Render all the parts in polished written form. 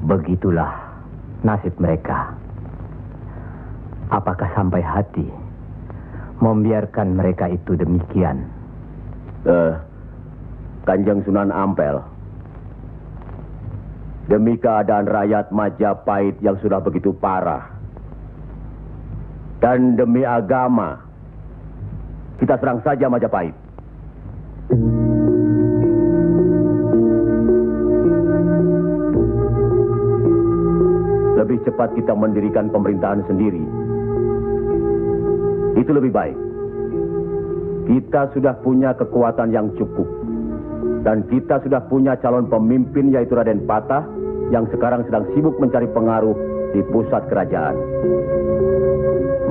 Begitulah nasib mereka. Apakah sampai hati membiarkan mereka itu demikian? Kanjeng Sunan Ampel, demi keadaan rakyat Majapahit yang sudah begitu parah, dan demi agama, kita serang saja Majapahit. Lebih cepat kita mendirikan pemerintahan sendiri. Itu lebih baik. Kita sudah punya kekuatan yang cukup. Dan kita sudah punya calon pemimpin yaitu Raden Patah yang sekarang sedang sibuk mencari pengaruh di pusat kerajaan.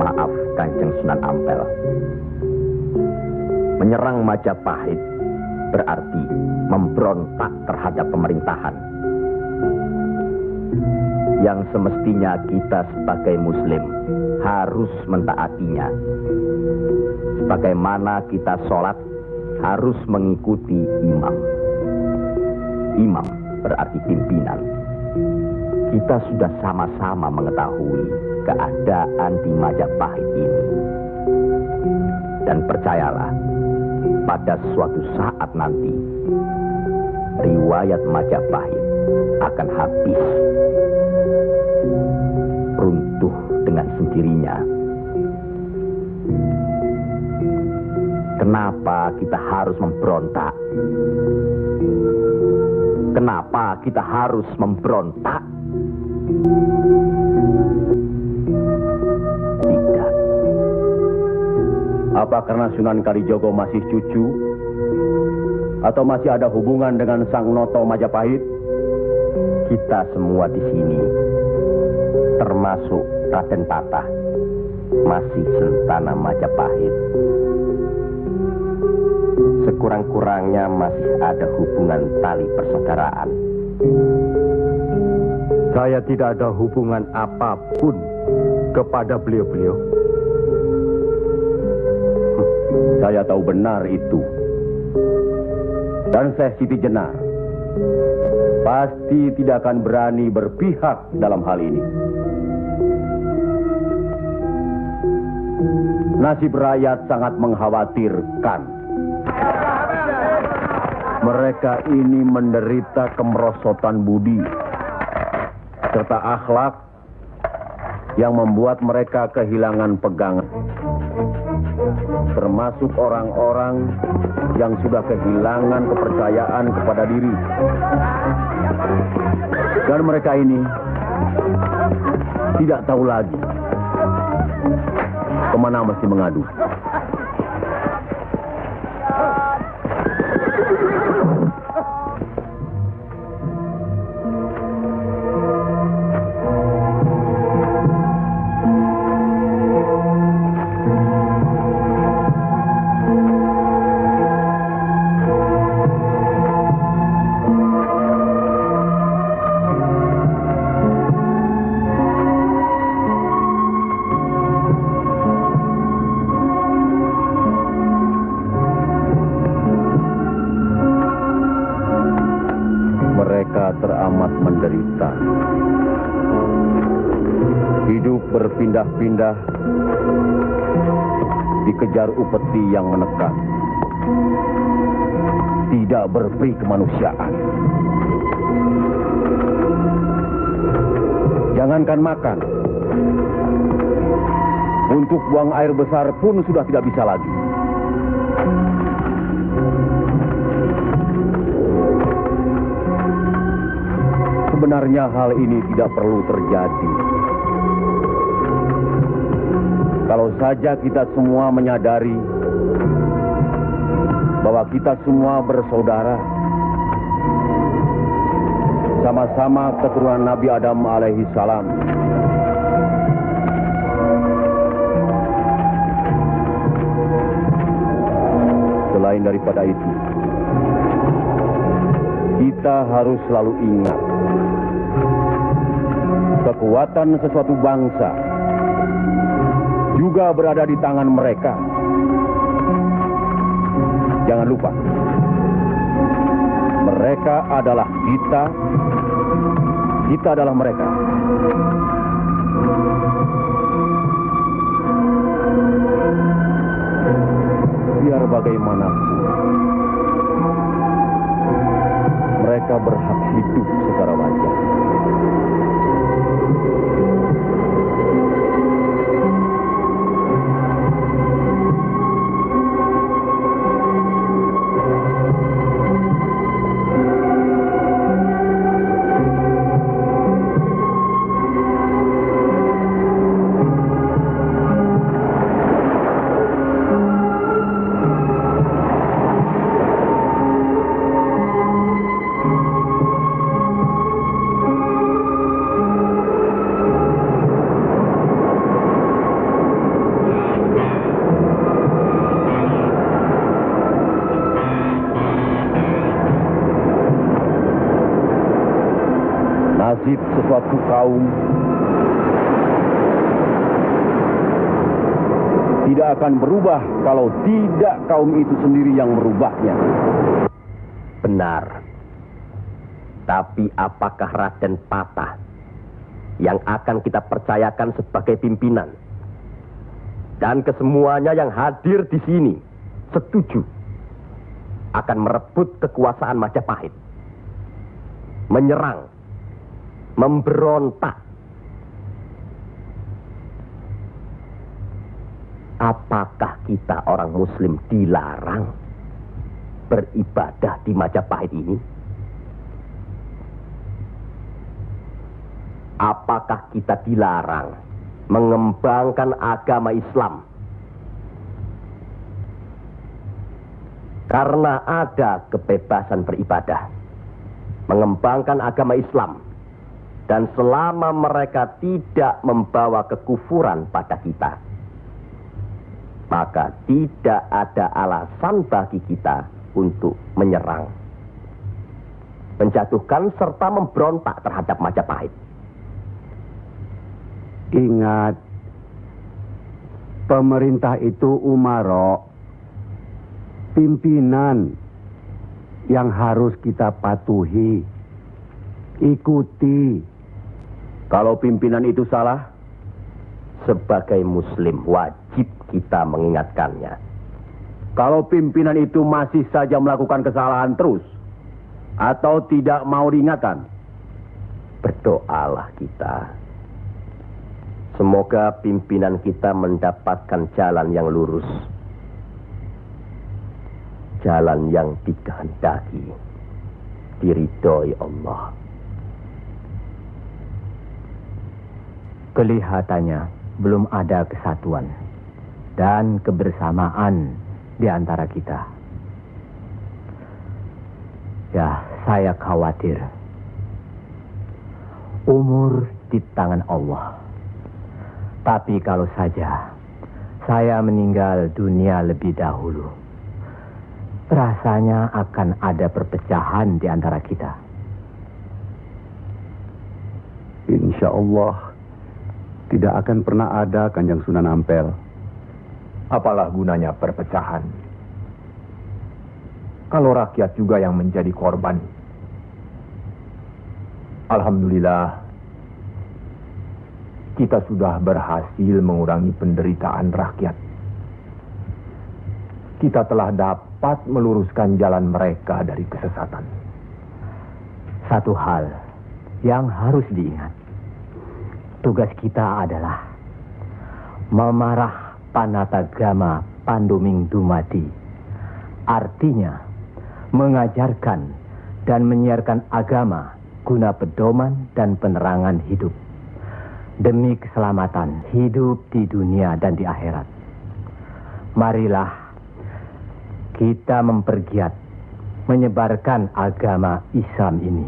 Maaf, Kanjeng Sunan Ampel. Menyerang Majapahit berarti memberontak terhadap pemerintahan. Yang semestinya kita sebagai Muslim harus mentaatinya. Sebagaimana kita sholat harus mengikuti imam. Imam berarti pimpinan. Kita sudah sama-sama mengetahui keadaan di Majapahit ini. Dan percayalah, pada suatu saat nanti, riwayat Majapahit akan habis. Runtuh dengan sendirinya. Kenapa kita harus memberontak? Kenapa kita harus memberontak? Tidak. Apa karena Sunan Kalijogo masih cucu? Atau masih ada hubungan dengan Sang Noto Majapahit? Kita semua di sini, termasuk Raden Patah, masih sentana Majapahit. Sekurang-kurangnya masih ada hubungan tali persaudaraan. Saya tidak ada hubungan apapun kepada beliau-beliau. Saya tahu benar itu. Dan Syekh Siti Jenar pasti tidak akan berani berpihak dalam hal ini. Nasib rakyat sangat mengkhawatirkan. Mereka ini menderita kemerosotan budi serta akhlak yang membuat mereka kehilangan pegangan. Termasuk orang-orang yang sudah kehilangan kepercayaan kepada diri. Dan mereka ini tidak tahu lagi kemana mesti mengadu. Teramat menderita. Hidup berpindah-pindah, dikejar upeti yang menekan. Tidak berperi kemanusiaan. Jangankan makan, untuk buang air besar pun sudah tidak bisa lagi. Sebenarnya hal ini tidak perlu terjadi. Kalau saja kita semua menyadari bahwa kita semua bersaudara, sama-sama keturunan Nabi Adam alaihi salam. Selain daripada itu, kita harus selalu ingat kekuatan sesuatu bangsa juga berada di tangan mereka. Jangan lupa, mereka adalah Kita adalah mereka. Biar bagaimanapun, mereka berhak hidup secara wajar. Nasib sesuatu kaum tidak akan berubah kalau tidak kaum itu sendiri yang merubahnya. Benar. Tapi apakah Raden Patah yang akan kita percayakan sebagai pimpinan? Dan kesemuanya yang hadir di sini setuju akan merebut kekuasaan Majapahit, menyerang, memberontak. Apakah kita orang Muslim dilarang beribadah di Majapahit ini? Apakah kita dilarang mengembangkan agama Islam? Karena ada kebebasan beribadah, mengembangkan agama Islam, dan selama mereka tidak membawa kekufuran pada kita, maka tidak ada alasan bagi kita untuk menyerang, menjatuhkan serta memberontak terhadap Majapahit. Ingat, pemerintah itu umaro, pimpinan yang harus kita patuhi, ikuti. Kalau pimpinan itu salah, Sebagai Muslim wajib kita mengingatkannya. kalau pimpinan itu masih saja melakukan kesalahan terus, atau tidak mau diingatkan, Berdoalah kita. Semoga pimpinan kita mendapatkan jalan yang lurus, jalan yang dikehendaki, diridhoi Allah. Kelihatannya belum ada kesatuan dan kebersamaan di antara kita. Ya, saya khawatir. Umur di tangan Allah. Tapi kalau saja saya meninggal dunia lebih dahulu, rasanya akan ada perpecahan di antara kita. Insya Allah tidak akan pernah ada, Kanjeng Sunan Ampel. Apalah gunanya perpecahan kalau rakyat juga yang menjadi korban? Alhamdulillah, kita sudah berhasil mengurangi penderitaan rakyat. Kita telah dapat meluruskan jalan mereka dari kesesatan. Satu hal yang harus diingat. Tugas kita adalah memarah Panatagama Panduming Dumadi. Artinya, mengajarkan dan menyiarkan agama guna pedoman dan penerangan hidup. Demi keselamatan hidup di dunia dan di akhirat. Marilah kita mempergiat menyebarkan agama Islam ini.